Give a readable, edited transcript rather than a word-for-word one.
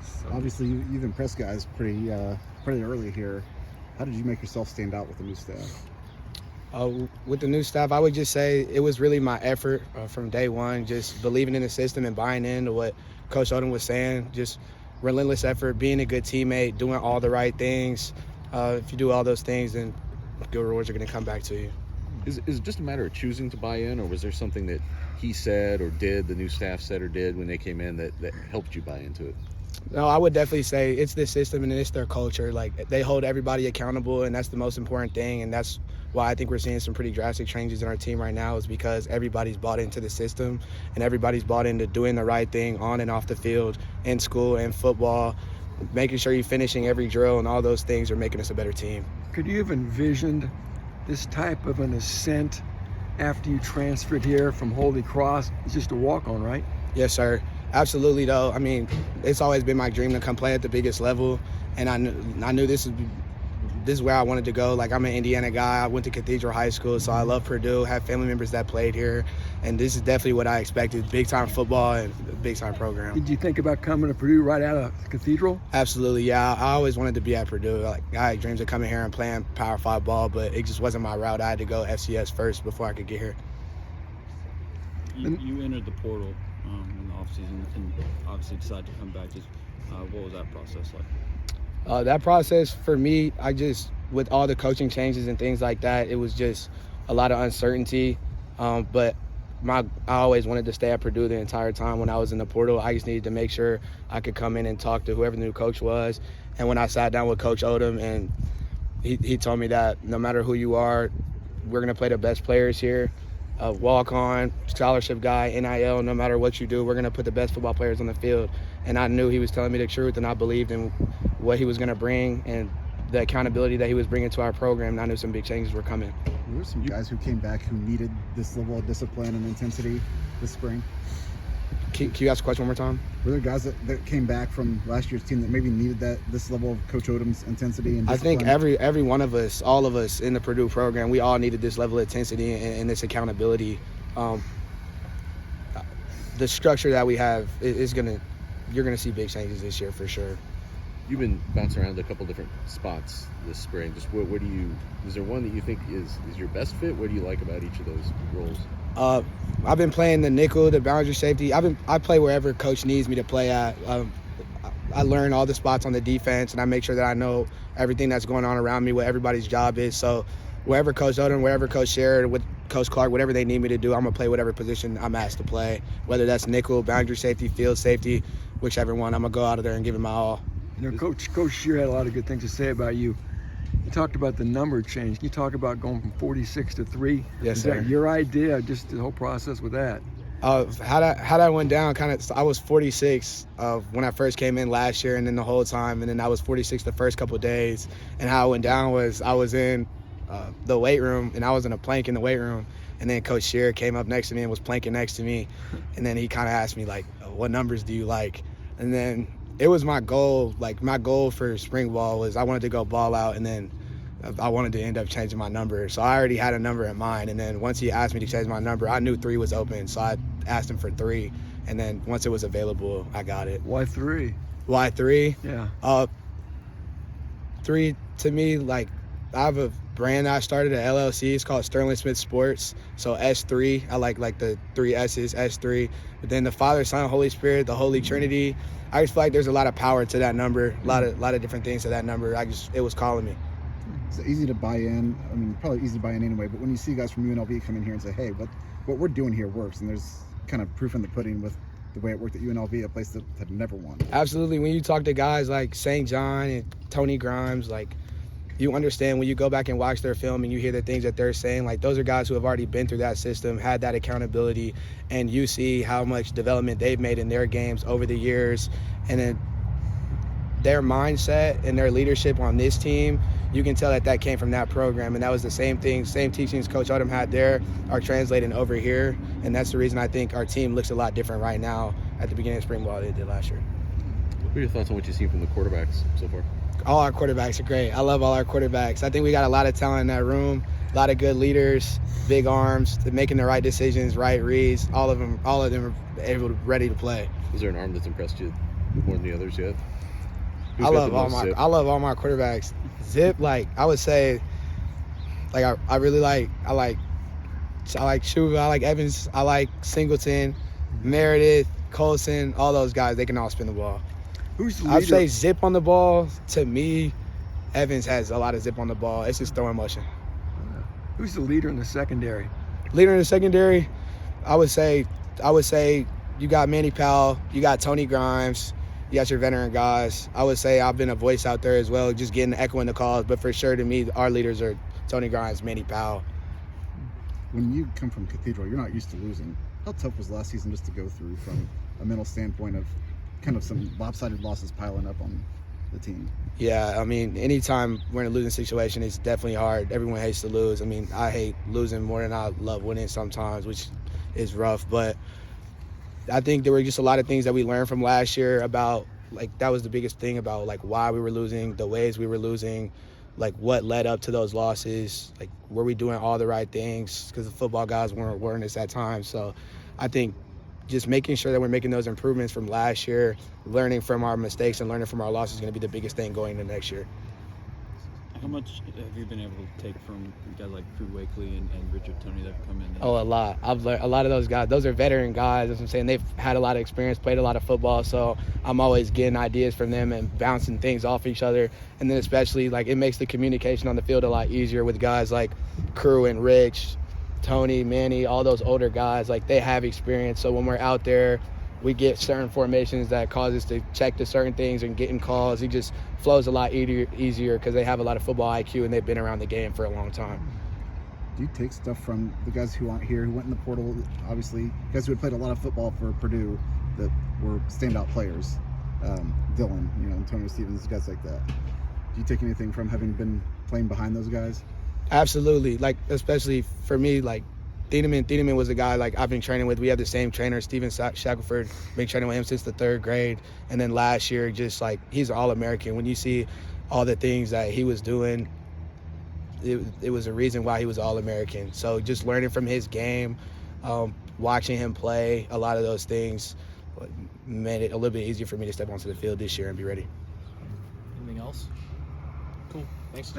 So Obviously, you've impressed guys pretty early here. How did you make yourself stand out with the new staff? With the new staff, I would just say it was really my effort from day one, just believing in the system and buying into what Coach Odom was saying, just relentless effort, being a good teammate, doing all the right things. If you do all those things, then good rewards are going to come back to you. is it just a matter of choosing to buy in, or was there something that he said or did, the new staff said or did when they came in that helped you buy into it? No, I would definitely say it's the system and it's their culture. Like, they hold everybody accountable, and that's the most important thing. And that's why I think we're seeing some pretty drastic changes in our team right now, is because everybody's bought into the system and everybody's bought into doing the right thing on and off the field, in school and football, making sure you're finishing every drill, and all those things are making us a better team. Could you have envisioned this type of an ascent after you transferred here from Holy Cross? It's just a walk-on, right? Yes, sir. Absolutely, though. I mean, it's always been my dream to come play at the biggest level, and I knew this is where I wanted to go. Like, I'm an Indiana guy. I went to Cathedral High School, so I love Purdue, have family members that played here, and this is definitely what I expected, big-time football and big-time program. Did you think about coming to Purdue right out of Cathedral? Absolutely, yeah. I always wanted to be at Purdue. Like, I had dreams of coming here and playing Power 5 ball, but it just wasn't my route. I had to go FCS first before I could get here. You entered the portal in the offseason and obviously decided to come back. What was that process like? That process for me, with all the coaching changes and things like that, it was just a lot of uncertainty. But I always wanted to stay at Purdue the entire time. When I was in the portal, I just needed to make sure I could come in and talk to whoever the new coach was. And when I sat down with Coach Odom, and he told me that no matter who you are, we're going to play the best players here. Walk-on, scholarship guy, NIL, no matter what you do, we're going to put the best football players on the field. And I knew he was telling me the truth, and I believed in what he was going to bring and the accountability that he was bringing to our program, and I knew some big changes were coming. There were some guys who came back who needed this level of discipline and intensity this spring. Can you ask the question one more time? Were there guys that came back from last year's team that maybe needed this level of Coach Odom's intensity and discipline? I think every one of us, all of us in the Purdue program, we all needed this level of intensity and this accountability. The structure that we have you're gonna see big changes this year for sure. You've been bouncing around a couple different spots this spring. Just where do you? Is there one that you think is your best fit? What do you like about each of those roles? I've been playing the nickel, the boundary safety. I play wherever coach needs me to play at. I learn all the spots on the defense, and I make sure that I know everything that's going on around me, what everybody's job is. So wherever Coach Odom, wherever Coach Sherrod, with Coach Clark, whatever they need me to do, I'm going to play whatever position I'm asked to play, whether that's nickel, boundary safety, field safety, whichever one. I'm going to go out of there and give it my all. You know, Coach Shear had a lot of good things to say about you. You talked about the number change. Can you talk about going from 46 to 3? Yes, Is sir. that your idea, just the whole process with that? How that went down, I was 46 when I first came in last year, and then the whole time, and then I was 46 the first couple of days. And how it went down was I was in the weight room, and I was in a plank in the weight room, and then Coach Shear came up next to me and was planking next to me, and then he kind of asked me, like, what numbers do you like? And then it was my goal for spring ball was I wanted to go ball out, and then I wanted to end up changing my number. So I already had a number in mind, and then once he asked me to change my number, I knew 3 was open, so I asked him for 3, and then once it was available, I got it. Why 3? Why 3? Yeah. 3 to me, like, I have a brand I started at LLC. It's called Sterling Smith Sports. So S3, I like the 3 S's, S3. But then the Father, Son, Holy Spirit, the Holy Trinity. I just feel like there's a lot of power to that number, a lot of different things to that number. It was calling me. It's easy to buy in. I mean, probably easy to buy in anyway. But when you see guys from UNLV come in here and say, "Hey, what we're doing here works," and there's kind of proof in the pudding with the way it worked at UNLV, a place that had never won. Absolutely. When you talk to guys like St. John and Tony Grimes, like, you understand when you go back and watch their film and you hear the things that they're saying, like, those are guys who have already been through that system, had that accountability, and you see how much development they've made in their games over the years. And then their mindset and their leadership on this team, you can tell that came from that program. And that was the same thing, same teachings Coach Odom had there are translating over here. And that's the reason I think our team looks a lot different right now at the beginning of spring ball than it did last year. What are your thoughts on what you've seen from the quarterbacks so far? All our quarterbacks are great. I love all our quarterbacks. I think we got a lot of talent in that room, a lot of good leaders, big arms, making the right decisions, right reads. All of them are ready to play. Is there an arm that's impressed you more than the others yet? I Who's got love the all most my zip? I love all my quarterbacks. Zip, like I would say, like I really like Shuva, I like Evans, I like Singleton, Meredith, Colson, all those guys. They can all spin the ball. Who's the I'd leader? say zip on the ball. To me, Evans has a lot of zip on the ball. It's just throwing motion. Who's the leader in the secondary? Leader in the secondary, I would say you got Manny Powell, you got Tony Grimes, you got your veteran guys. I would say I've been a voice out there as well, just getting echoing the calls. But for sure, to me, our leaders are Tony Grimes, Manny Powell. When you come from Cathedral, you're not used to losing. How tough was last season just to go through from a mental standpoint of kind of some lopsided losses piling up on the team? Yeah, I mean, anytime we're in a losing situation, it's definitely hard. Everyone hates to lose. I mean, I hate losing more than I love winning sometimes, which is rough. But I think there were just a lot of things that we learned from last year about, like, that was the biggest thing about, like, why we were losing, the ways we were losing, like, what led up to those losses, like, were we doing all the right things? Because the football guys weren't us at times. So I think just making sure that we're making those improvements from last year, learning from our mistakes and learning from our losses is going to be the biggest thing going into next year. How much have you been able to take from guys like Drew Wakely and Richard Tony that have come in? Oh, a lot. I've learned a lot of those guys. Those are veteran guys. That's what I'm saying. They've had a lot of experience, played a lot of football. So I'm always getting ideas from them and bouncing things off each other. And then especially, like, it makes the communication on the field a lot easier with guys like Crew and Rich, Tony, Manny, all those older guys. Like, they have experience. So when we're out there, we get certain formations that cause us to check to certain things and getting calls. It just flows a lot easier because they have a lot of football IQ and they've been around the game for a long time. Do you take stuff from the guys who aren't here, who went in the portal, obviously, guys who had played a lot of football for Purdue that were standout players? Dylan, Antonio Stevens, guys like that. Do you take anything from having been playing behind those guys? Absolutely. Like, especially for me, like, Thieneman was a guy, like, I've been training with. We have the same trainer, Steven Shackelford. Been training with him since the 3rd grade. And then last year, just, like, he's an All-American. When you see all the things that he was doing, it was a reason why he was All-American. So just learning from his game, watching him play, a lot of those things made it a little bit easier for me to step onto the field this year and be ready. Anything else? Cool. Thanks.